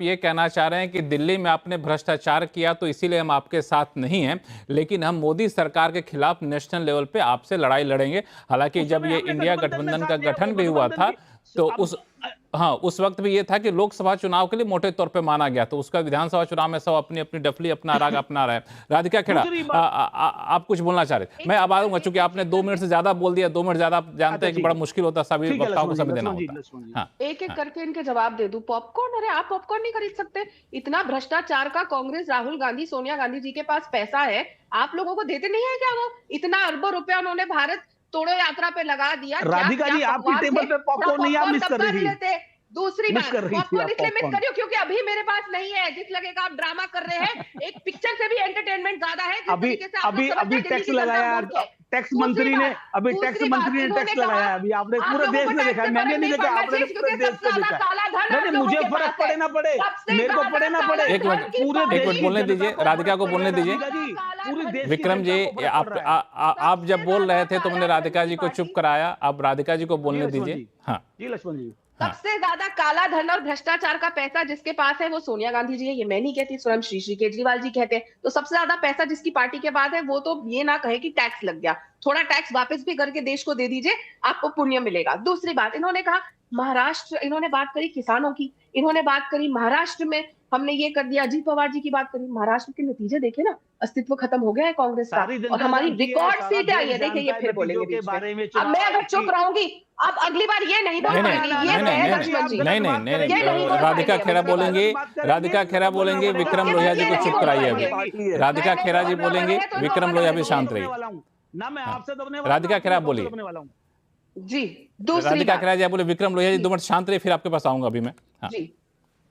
ये कहना चाह रहे हैं कि दिल्ली में आपने भ्रष्टाचार किया तो इसीलिए हम आपके साथ नहीं हैं, लेकिन हम मोदी सरकार के खिलाफ नेशनल लेवल पे आपसे लड़ाई लड़ेंगे। हालांकि उस जब समय ये हमने इंडिया गठबंधन में गठबंधन साथ का दिया, गठन वो भी हुआ गठबंधन था, भी तो अब उस वक्त भी ये था कि लोकसभा चुनाव के लिए मोटे तौर पे माना गया, तो उसका विधानसभा चुनाव में सब अपनी अपनी डफली अपना राग अपना रहे। राधिका खेड़ा, दूसरी बात। आप कुछ बोलना चाह रहे थे? मैं अब आऊंगा, चूंकि आपने 2 मिनट से ज्यादा बोल दिया। 2 मिनट ज्यादा, आप जानते अच्छा हैं कि ठीक बड़ा है, मुश्किल होता है, सभी ठीक है वक्ताओं को लक्ष्मण जी, समय देना लक्ष्मण जी, होता है। लक्ष्मण जी। हाँ, एक एक हाँ। करके इनके जवाब दे दूं। पॉपकॉर्न? अरे आप पॉपकॉर्न नहीं खरीद सकते? इतना भ्रष्टाचार का कांग्रेस, राहुल गांधी, सोनिया गांधी जी के पास पैसा है, आप लोगों को देते नहीं है क्या? वो इतना अरबों रुपया उन्होंने भारत तोड़ो यात्रा पे लगा दिया। क्या राधिका क्या जी, आपकी पकवान थे? टेबल पे थोड़ा पॉपकॉर्न नहीं, आप पॉपकॉर्न मिस तब कर रही कर थी, लेते। दूसरी मिस बात, कर रही थी पॉपकॉर्न आप इसलिए मिस पॉपकॉर्न। करियो क्योंकि अभी मेरे पास नहीं है। जिस लगेगा आप ड्रामा कर रहे हैं, एक पिक्चर से भी एंटरटेनमेंट ज्यादा है। जिस अभी तरीके से आप लोग अभी समझते अभी हैं दिल्ली टैक्स की जनता लगाया, मूर्ख है। टैक्स दूसरी मंत्री ने, बात, अभी टैक्स मंत्री ने इन्होंने टैक्स कहा लगाया। अभी आपने आप पूरे लोगों देश को ने टैक्स देखा है, से मैंने फर्क नहीं नहीं देखा, पड़ना आपने चाहिए तो पूरे क्योंकि देश सबसे को ज्यादा देखा है। काला धन नहीं आप नहीं, लोगों मुझे के फर्क पास है। पड़े ना पड़े, सबसे मेरे को ज्यादा पड़े ना पड़े, काला एक धन मिनट, की पूरे एक देश मिनट की बोलने पार्टी, जनता दीजिए, को राधिका फर्क को पड़ रहा बोलने है दीजिए। राधिका जी, काला पूरे धन देश की विक्रम जी, जनता को फर्क पड़ रहा है। आप जब सबसे बोल ज्यादा रहे थे तो मैंने काला धन राधिका की जी को चुप पार्टी, कराया। अब राधिका जी को जी बोलने लक्ष्मण दीजिए। जी, हाँ, जी लक्ष्मण जी। हाँ। सबसे ज्यादा काला धन और भ्रष्टाचार का पैसा जिसके पास है वो सोनिया गांधी जी है। ये मैं नहीं कहती, स्वयं श्री केजरीवाल जी कहते हैं। तो सबसे ज्यादा पैसा जिसकी पार्टी के पास है वो तो ये ना कहे कि टैक्स लग गया। थोड़ा टैक्स वापस भी करके देश को दे दीजिए, आपको पुण्य मिलेगा। दूसरी बात, इन्होंने कहा महाराष्ट्र, इन्होंने बात करी किसानों की, इन्होंने बात करी महाराष्ट्र में हमने ये कर दिया। अजीत पवार जी की बात करी। महाराष्ट्र के नतीजे देखे ना, अस्तित्व खत्म हो गया है कांग्रेस का सारी और जनता हमारी जानती है, रिकॉर्ड सारा सीटें आई देश है। देखिए ये जानता है फिर नतीजों बोलेंगे के बीच में। बारे में, अब चुनाव मैं अगर आयोग चुप की। रहूंगी, अब अगली बार ये नहीं बोल नहीं नहीं पाएंगे। ये नहीं तय नहीं है नहीं लक्ष्मण जी। नहीं नहीं बात नहीं ये नहीं बोल राधिका पाएंगे खेरा अब इसके बाद। बोलेंगी। बात करेंगे राधिका तो खेरा बोलना बोलेंगे। पड़ेगा। विक्रम इसके लोहिया बाद जी ये को नहीं चुप बोल कराइए पाएंगे। अभी। राधिका नहीं खेरा जी बोलने वाले बोलेंगे, हैं तो विक्रम नहीं लोहिया भी बोलेंगे। शांत रहिए। वाला हूं ना, मैं हाँ, आपसे दबने वाला हूं, राधिका खेरा आपसे बोलिए। दबने वाला हूं। जी, दूसरी राधिका बात खेरा जी आप बोले, विक्रम लोहिया जी जी 2 मिनट शांत रहिए, फिर आपके पास आऊंगा अभी मैं। हाँ, जी,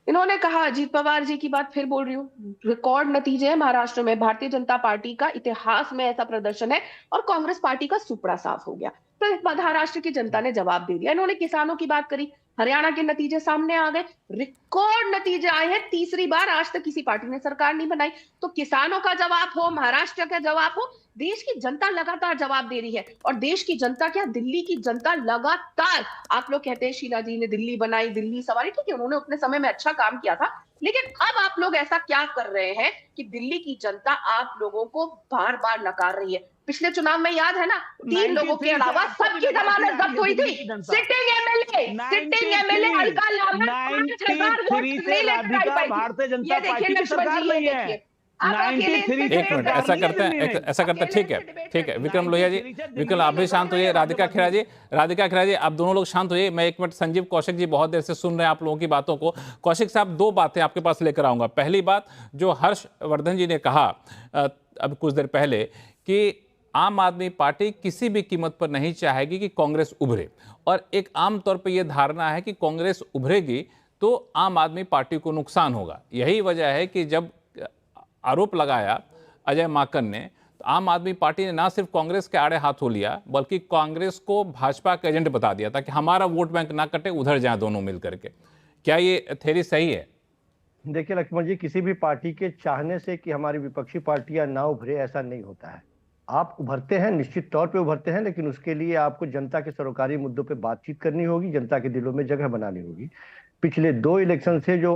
इन्होंने कहा, अजीत पवार जी की बात फिर बोल रही हूँ, रिकॉर्ड नतीजे हैं महाराष्ट्र में। भारतीय जनता पार्टी का इतिहास में ऐसा प्रदर्शन है और कांग्रेस पार्टी का सुपड़ा साफ हो गया। तो महाराष्ट्र की जनता ने जवाब दे दिया। इन्होंने किसानों की बात करी, हरियाणा के नतीजे सामने आ गए, रिकॉर्ड नतीजे आए हैं। तीसरी बार आज तक किसी पार्टी ने सरकार नहीं बनाई। तो किसानों का जवाब हो, महाराष्ट्र का जवाब हो, देश की जनता लगातार जवाब दे रही है। और देश की जनता क्या, दिल्ली की जनता लगातार, आप लोग कहते हैं शीला जी ने दिल्ली बनाई, दिल्ली सवारी, ठीक है, उन्होंने अपने समय में अच्छा काम किया था। लेकिन अब आप लोग ऐसा क्या कर रहे हैं कि दिल्ली की जनता आप लोगों को बार बार नकार रही है? पिछले चुनाव में याद है ना, 3 लोगों के 93 से अलावा आपको भी सबकी नकारती जमानत आ रही जब्त है हुई थी। दिल्ली की जनता। सिटिंग एमएलए अलका लावना 5000 वोट 93 से नहीं लेकर आई राधिका पाई थी। भारतीय जनता ये देखिए पार्टी की लक्ष्मण सरकार जी, ये नहीं है। देखिए। आप अकेले 93 इनसे से एक मिनट, डिबेट ऐसा कर करते हैं, दिल्ली में। ऐसा करते हैं, ठीक है, ठीक है। विक्रम लोहिया जी, 93 से विक्रम आप भी शांत होइए। राधिका खेरा जी, राधिका खेरा जी, आप दोनों लोग शांत होइए। मैं 1 मिनट, संजीव कौशिक जी बहुत देर से सुन रहे हैं आप लोगों की बातों को। कौशिक साहब, 2 बातें आपके पास लेकर आऊंगा। पहली बात, जो हर्षवर्धन जी ने कहा अब कुछ देर पहले कि आम आदमी पार्टी किसी भी कीमत पर नहीं चाहेगी कि कांग्रेस उभरे, और एक आम तौर पर यह धारणा है कि कांग्रेस उभरेगी तो आम आदमी पार्टी को नुकसान होगा। यही वजह है कि जब आरोप लगाया अजय माकन ने, तो आम आदमी पार्टी ने ना सिर्फ कांग्रेस के आड़े हाथों लिया, बल्कि कांग्रेस को भाजपा का एजेंट बता दिया ताकि हमारा वोट बैंक ना कटे, उधर जाए दोनों मिल करके। क्या ये थ्योरी सही है? देखिए लक्ष्मण जी, किसी भी पार्टी के चाहने से कि हमारी विपक्षी पार्टियां ना उभरे, ऐसा नहीं होता है। आप उभरते हैं, निश्चित तौर पे उभरते हैं, लेकिन उसके लिए आपको जनता के सरोकारी मुद्दों पे बातचीत करनी होगी, जनता के दिलों में जगह बनानी होगी। पिछले 2 इलेक्शन से जो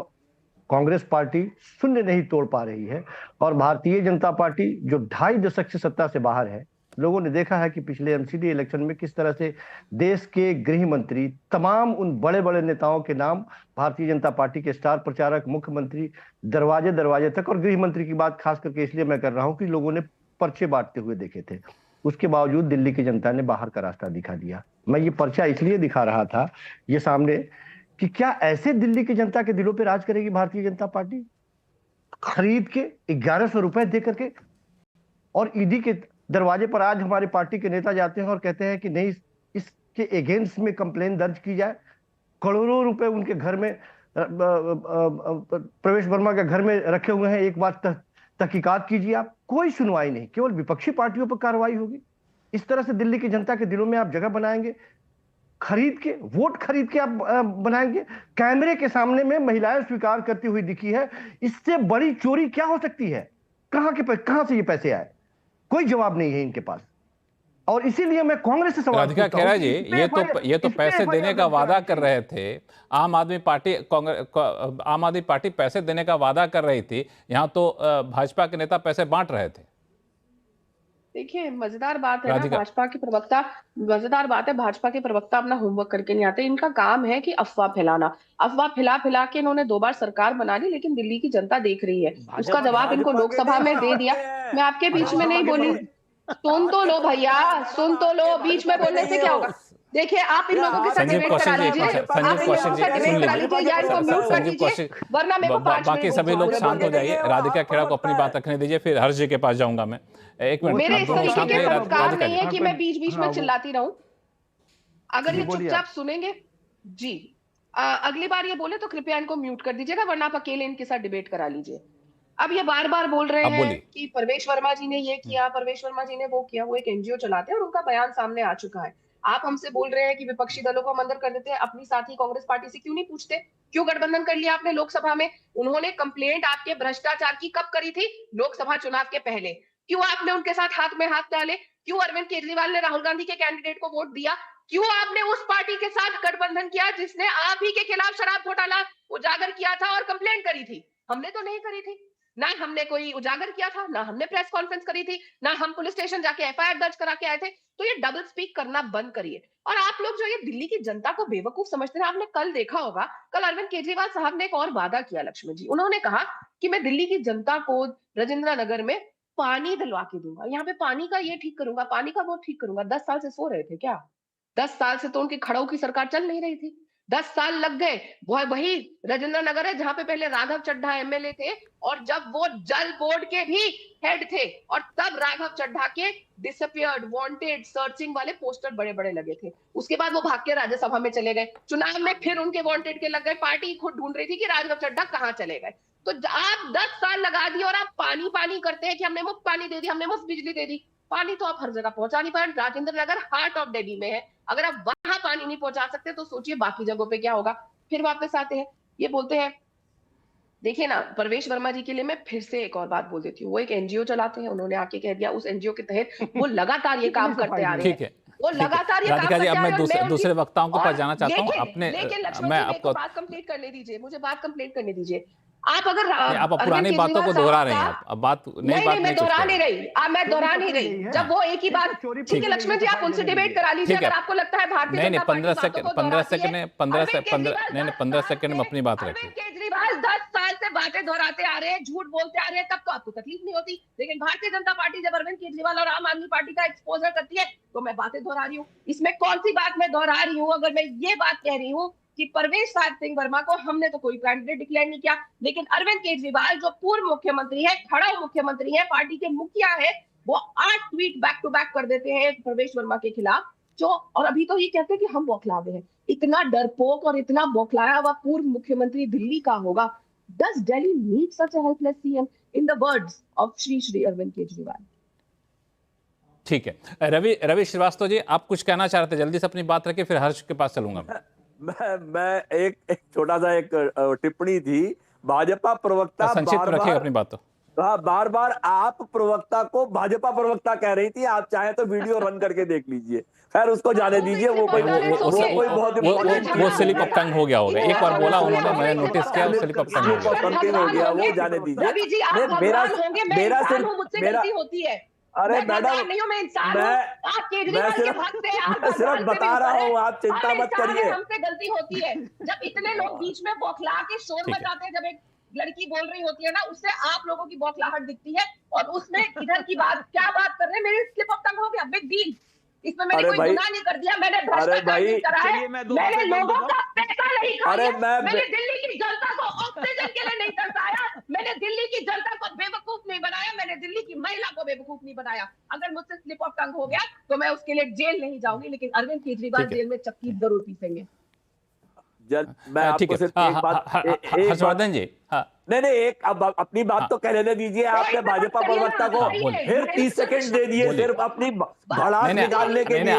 कांग्रेस पार्टी शून्य नहीं तोड़ पा रही है, और भारतीय जनता पार्टी जो 2.5 दशक से सत्ता से बाहर है, लोगों ने देखा है कि पिछले एमसीडी इलेक्शन में किस तरह से देश के गृह मंत्री, तमाम उन बड़े बड़े नेताओं के नाम, भारतीय जनता पार्टी के स्टार प्रचारक, मुख्यमंत्री, दरवाजे दरवाजे तक, और गृह मंत्री की बात खास करके इसलिए मैं कर रहा हूं कि लोगों ने पर्चे बांटते हुए देखे थे। उसके बावजूद दिल्ली की जनता ने बाहर का रास्ता दिखा दिया। मैं ये पर्चा इसलिए दिखा रहा था ये सामने कि क्या ऐसे दिल्ली की जनता के दिलों पे राज करेगी भारतीय जनता पार्टी? खरीद के 1100 रुपए दे करके, और ईडी के दरवाजे पर आज हमारी पार्टी के नेता जाते हैं और कहते हैं कि नहीं, इसके अगेंस्ट में कंप्लेन दर्ज की जाए। करोड़ों रुपए उनके घर में, प्रवेश वर्मा के घर में रखे हुए हैं, एक बार तहकीकात कीजिए आप। कोई सुनवाई नहीं, केवल विपक्षी पार्टियों पर कार्रवाई होगी। इस तरह से दिल्ली की जनता के दिलों में आप जगह बनाएंगे, खरीद के, वोट खरीद के आप बनाएंगे। कैमरे के सामने में महिलाएं स्वीकार करती हुई दिखी है। इससे बड़ी चोरी क्या हो सकती है? कहां से ये पैसे आए? कोई जवाब नहीं है इनके पास। और इसीलिए मैं कांग्रेस से सवाल राधिका पूछता हूं खेरा कि जी, इस पे ये तो इस पे पैसे FIR देने का दर्ज वादा करानी कर चाहिए। रहे थे। आम आदमी पार्टी आम आदमी पार्टी पैसे देने का वादा कर रही थी, यहाँ तो भाजपा के नेता पैसे बांट रहे थे। देखिए, मजेदार बात है ना, राधिका, मजेदार बात है, भाजपा के प्रवक्ता अपना होमवर्क करके नहीं आते। इनका काम है कि अफवाह फैलाना। अफवाह फैला फैला के इन्होंने 2 बार सरकार बना ली, लेकिन दिल्ली की जनता देख रही है। उसका जवाब इनको भाजपा के लोकसभा नहीं में दे दिया। आते हैं। मैं आपके बीच में भाजपा नहीं के बोली। सुन तो लो भैया, सुन तो लो, बीच में बोलने से क्या होगा। देखिए, आप इन लोगों के साथ संजीव डिबेट करा कौशिक जी, लीजिए, संजीव आप इन कौशिक लोगों जी, के साथ सुन डिबेट करा लीजिए। लीजिए, या इनको म्यूट कर संजीव दीजिए, कौशिक, वरना मेरे को 5 बाकी मिनट सभी लोग शांत हो जाइए। राधिका खेड़ा को अपनी बात रखने दीजिए, फिर हर्ष जी के पास जाऊंगा मैं। एक मिनट, मेरे आप इस दोनों तरीके शांत के रहिए। संस्कार राधिका नहीं जी, है कि मैं बीच बीच में हाँ, चिल्लाती रहूं। अगर जी, ये बोलिए चुपचाप आप। सुनेंगे जी, अगली बार ये बोले तो कृपया इनको म्यूट कर दीजिएगा, वरना आप अकेले इनके साथ डिबेट करा लीजिए। अब ये बार बार बोल रहे आप हैं बोलिए। कि परवेश वर्मा जी ने ये किया, परवेश वर्मा जी ने वो किया। वो एक एनजीओ चलाते हैं और उनका बयान सामने आ चुका है। आप हमसे बोल रहे हैं कि विपक्षी दलों को हम अंदर कर देते हैं, अपनी साथी कांग्रेस पार्टी से क्यों नहीं पूछते? क्यों गठबंधन कर लिया आपने लोकसभा में? उन्होंने कंप्लेंट आपके भ्रष्टाचार की कब करी थी? लोकसभा चुनाव के पहले। क्यों आपने उनके साथ हाथ में हाथ डाले? क्यों अरविंद केजरीवाल ने राहुल गांधी के कैंडिडेट को वोट दिया? क्यों आपने उस पार्टी के साथ गठबंधन किया जिसने आप ही के खिलाफ शराब घोटाला उजागर किया था और कंप्लेंट करी थी? हमने तो नहीं करी थी। ना हमने कोई उजागर किया था, ना हमने प्रेस कॉन्फ्रेंस करी थी, ना हम पुलिस स्टेशन जाके एफआईआर दर्ज करा के आए थे। तो ये डबल स्पीक करना बंद करिए। और आप लोग जो ये दिल्ली की जनता को बेवकूफ समझते हैं, आपने कल देखा होगा, कल अरविंद केजरीवाल साहब ने एक और वादा किया लक्ष्मण जी। उन्होंने कहा कि मैं दिल्ली की जनता को राजेंद्र नगर में पानी दिलवा के दूंगा, यहाँ पे पानी का ये ठीक करूंगा, पानी का वो ठीक करूंगा। 10 साल से सो रहे थे क्या? 10 साल से तो उनकी खड़ाऊ की सरकार चल नहीं रही थी। 10 साल लग गए। वही राजेंद्र नगर है जहां पे पहले राघव चड्ढा एमएलए थे, और जब वो जल बोर्ड के भी हेड थे, और तब राघव चड्ढा के डिसअपियर्ड, वांटेड, सर्चिंग वाले पोस्टर बड़े बड़े लगे थे। उसके बाद वो भाग के राज्यसभा में चले गए। चुनाव में फिर उनके वांटेड के लग गए। पार्टी खुद ढूंढ रही थी कि राघव चड्ढा कहां चले गए। तो आप 10 साल लगा दिए और आप पानी पानी करते हैं कि हमने मुफ्त पानी दे दी, हमने मुफ्त बिजली दे दी। पानी तो आप हर जगह पहुंचा नहीं पाए। राजेंद्र नगर हार्ट ऑफ दिल्ली में है, अगर आप वहां पानी नहीं पहुंचा सकते तो सोचिए बाकी जगहों पे क्या होगा। फिर वापस आते हैं, ये बोलते हैं, देखिए ना, परवेश वर्मा जी के लिए मैं फिर से एक और बात बोल देती हूँ। वो एक एनजीओ चलाते हैं, उन्होंने आके कह दिया, उस एनजीओ के तहत वो लगातार ये काम करते आ रहे ठीक हैं। है, वो ठीक है। लगातार ये काम राधिका जी, करते अब आ मैं रहे हैं और मैं दूसरे उनकी वक्ताओं के पास और जाना चाहता हूँ। अपने लेकिन लक्ष्मण मैं जी, मेरे को आपको बात कंप्लीट करने दीजिए, मुझे बात कंप्लीट करने दीजिए। आप अगर नहीं, आप अरविंद पुरानी बातों को केजरीवाल दोहरा साहब रही हैं। का, आप अब बात नई नहीं बात नहीं, मैं नहीं कुछ दोहरा कह नहीं रही। रही, मैं दोहरा नहीं रही। जब वो एक ही बात, ठीक है लक्ष्मण जी, आप उनसे डिबेट करा लीजिए। ठीक है। अगर आपको लगता है भारतीय नहीं नहीं, जनता पार्टी 15 बातों सेकंड को दोहराती है, नहीं नहीं, 15 सेकंड में अपनी बात रखिए। अरविंद केजरीवाल 10 साल से बातें दोहराते आ रहे हैं, झूठ बोलते आ रहे हैं, तब तो आपको तकलीफ नहीं होती। लेकिन भारतीय जनता पार्टी जब अरविंद केजरीवाल और आम आदमी पार्टी का एक्सपोजर करती है तो मैं बातें दोहरा रही हूँ। इसमें कौन सी बात मैं दोहरा रही हूँ? अगर मैं ये बात कह रही हूँ कि परवेश सिंह वर्मा को हमने तो कोई कैंडिडेट डिक्लेयर नहीं किया, लेकिन अरविंद केजरीवाल जो पूर्व मुख्यमंत्री है, खड़ा मुख्यमंत्री है, पार्टी के मुखिया है, वो 8 ट्वीट बैक टू बैक कर देते हैं परवेश वर्मा के खिलाफ। जो और अभी तो ये कहते हैं कि हम बौखलावे हैं। इतना डरपोक और इतना बौखलाया हुआ पूर्व मुख्यमंत्री दिल्ली का होगा। Does Delhi need such a helpless CM? In the words of Shri Arvind Kejriwal. ठीक है, रवि श्रीवास्तव जी, आप कुछ कहना चाह रहे थे, जल्दी से अपनी बात रखिए, फिर हर्ष के पास चलूंगा मैं एक छोटा सा एक टिप्पणी थी। भाजपा प्रवक्ता संक्षिप्त रखिएगा अपनी बात। बार बार आप प्रवक्ता को भाजपा प्रवक्ता कह रही थी। आप चाहे तो वीडियो रन करके देख लीजिए। खैर उसको जाने दीजिए, वो कोई वो स्लिप ऑफ टंग हो गया होगा। एक बार बोला उन्होंने, मैंने नोटिस किया, वो स्लिप ऑफ टंग हो गया, वो जाने दीजिए। रवि जी, आप भगवान होंगे, मैं इंसान हूं, मुझसे गलती होती है। अरे मैं मैडम, नहीं हूं, मैं इंसान हूं। आप केजरीवाल के भक्त हैं, आप मैं सिर्फ बता रहा हूँ, आप चिंता मत करिए। हमसे गलती होती है। जब इतने लोग बीच में बौखला के शोर मचाते हैं, जब एक लड़की बोल रही होती है ना, उससे आप लोगों की बौखलाहट दिखती है, और उसमें इधर की बात क्या बात कर रहे हैं? मेरे स्लिप ऑफ टंग हो गया, बिग डील। इसमें मैंने कोई गुनाह नहीं कर दिया, मैंने भ्रष्टाचार नहीं करा है, मैंने लोगों का पैसा नहीं खाया, मैंने दिल्ली की जनता को ऑक्सीजन के लिए नहीं तरसाया, मैंने दिल्ली की जनता को बेवकूफ नहीं बनाया, मैंने दिल्ली की महिला को बेवकूफ नहीं बनाया। अगर मुझसे स्लिप ऑफ टंग हो गया तो मैं उसके लिए जेल नहीं जाऊंगी, लेकिन अरविंद केजरीवाल जेल में चक्की जरूर पीसेंगे। मैं आपको ठीक है। सिर्फ एक बात हर्षवर्धन जी, हाँ नहीं एक अब अपनी बात तो कह लेने दीजिए। आपने भाजपा प्रवक्ता को फिर 30 सेकंड दे दिए सिर्फ अपनी भड़ास निकालने के लिए।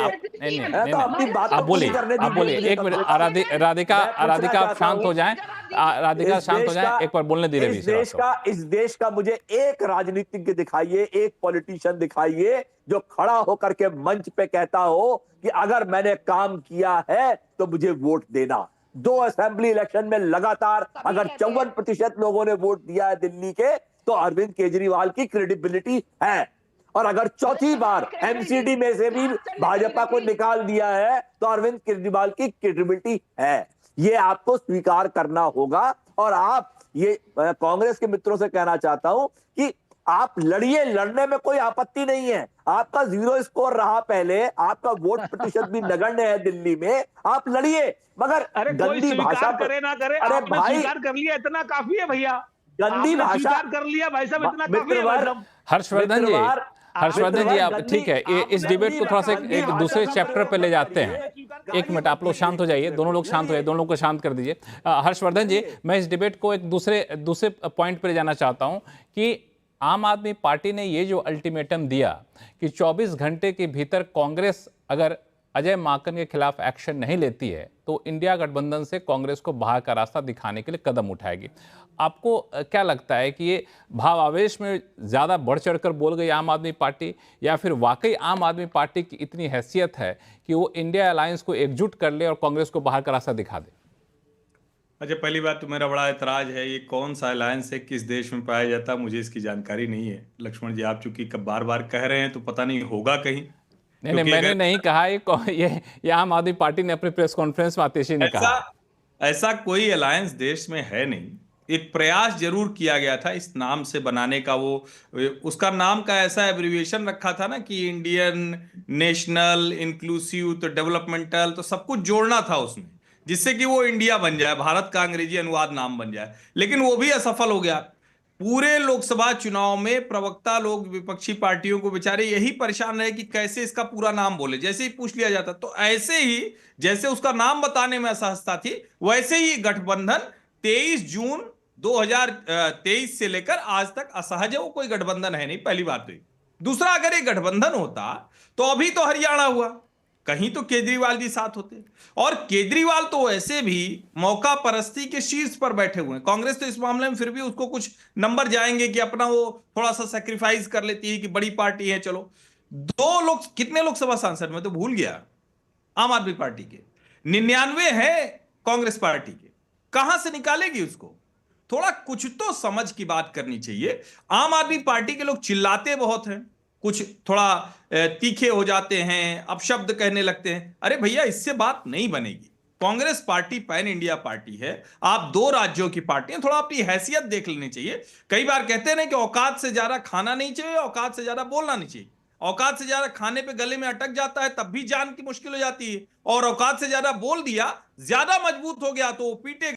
तो अपनी बात आप तो पूरी बोलिए, करने आप बोलिए, दीजिए। एक मिनट। राधिका आप शांत हो जाएं, राधिका शांत हो जाएं, एक बार बोलने दीजिए। इस देश का मुझे एक राजनीतिज्ञ दिखाइए, एक पॉलिटिशियन दिखाइए जो खड़ा होकर के मंच पे कहता हो कि अगर मैंने काम किया है तो मुझे वोट देना। 2 असेंबली इलेक्शन में लगातार अगर 54% लोगों ने वोट दिया है दिल्ली के, तो अरविंद केजरीवाल की क्रेडिबिलिटी है। और अगर चौथी बार एमसीडी में से भी भाजपा को निकाल दिया है तो अरविंद केजरीवाल की क्रेडिबिलिटी है। ये आपको स्वीकार करना होगा। और आप ये कांग्रेस के मित्रों से कहना चाहता हूं कि आप लड़िए, लड़ने में कोई आपत्ति नहीं है। आपका 0 स्कोर रहा पहले, आपका वोट प्रतिशत भी नगण्य है दिल्ली में, आप लड़िए, मगर अरे कोई गंदी भाषा स्वीकार करे ना करे, अरे आपने भाई, स्वीकार कर लिया, इतना काफी है भैया। गंदी आपने भाषा स्वीकार कर लिया भाई साहब, इतना काफी है भाई साहब। हर्षवर्धन जी, आप ठीक है, ये इस डिबेट को थोड़ा सा एक दूसरे चैप्टर पे ले जाते हैं। एक मिनट, आप लोग शांत हो जाइए, दोनों लोग शांत हो जाइए, दोनों लोग को शांत कर दीजिए। हर्षवर्धन जी, मैं इस डिबेट को एक दूसरे पॉइंट पे ले जाना चाहता हूं कि आम आदमी पार्टी ने ये जो अल्टीमेटम दिया कि 24 घंटे के भीतर कांग्रेस अगर अजय माकन के खिलाफ एक्शन नहीं लेती है तो इंडिया गठबंधन से कांग्रेस को बाहर का रास्ता दिखाने के लिए कदम उठाएगी। आपको क्या लगता है कि ये भाव आवेश में ज़्यादा बढ़ चढ़कर बोल गई आम आदमी पार्टी, या फिर वाकई आम आदमी पार्टी की इतनी हैसियत है कि वो इंडिया अलायंस को एकजुट कर ले और कांग्रेस को बाहर का रास्ता दिखा दे? अच्छा, पहली बात तो मेरा बड़ा एतराज है, ये कौन सा अलायंस है, किस देश में पाया जाता है, मुझे इसकी जानकारी नहीं है। लक्ष्मण जी, आप चूंकि बार बार कह रहे हैं तो पता नहीं होगा कहीं। नहीं, मैंने नहीं कहा, ये आम आदमी पार्टी ने अपने प्रेस कॉन्फ्रेंस में आतिशी ने कहा। ऐसा कोई अलायंस देश में है नहीं। एक प्रयास जरूर किया गया था इस नाम से बनाने का, वो उसका नाम का ऐसा एब्रिविएशन रखा था ना कि इंडियन नेशनल इंक्लूसिव, तो डेवलपमेंटल, तो सब कुछ जोड़ना था उसमें, जिससे कि वो इंडिया बन जाए, भारत का अंग्रेजी अनुवाद नाम बन जाए। लेकिन वो भी असफल हो गया। पूरे लोकसभा चुनाव में प्रवक्ता लोग विपक्षी पार्टियों को बेचारे यही परेशान रहे कि कैसे इसका पूरा नाम बोले। जैसे ही पूछ लिया जाता तो ऐसे ही जैसे उसका नाम बताने में असहजता थी, वैसे ही गठबंधन 23 जून 2023 से लेकर आज तक असहज है। वो कोई गठबंधन है नहीं, पहली बात तो। दूसरा, अगर ये गठबंधन होता तो अभी तो हरियाणा हुआ, कहीं तो केजरीवाल जी साथ होते। और केजरीवाल तो ऐसे भी मौका परस्ती के शीर्ष पर बैठे हुए हैं। कांग्रेस तो इस मामले में फिर भी उसको कुछ नंबर जाएंगे कि अपना वो थोड़ा सा सैक्रिफाइस कर लेती है कि बड़ी पार्टी है। चलो, 2 लोग, कितने लोकसभा सांसद, मैं तो भूल गया, आम आदमी पार्टी के 99 है कांग्रेस पार्टी के, कहां से निकालेगी उसको? थोड़ा कुछ तो समझ की बात करनी चाहिए। आम आदमी पार्टी के लोग चिल्लाते बहुत हैं, कुछ थोड़ा तीखे हो जाते हैं, अपशब्द कहने लगते हैं। अरे भैया, इससे बात नहीं बनेगी। Congress party pan India party है, आप 2 राज्यों की पार्टी है, थोड़ा अपनी हैसियत देख लेनी चाहिए। कई बार कहते हैं ना कि औकात से ज्यादा खाना नहीं चाहिए, औकात से ज्यादा बोलना नहीं चाहिए। औकात से ज्यादा खाने पे गले में अटक जाता है, तब भी जान की मुश्किल हो जाती है। और औकात से ज्यादा बोल दिया, ज्यादा मजबूत हो गया तो वो पीटे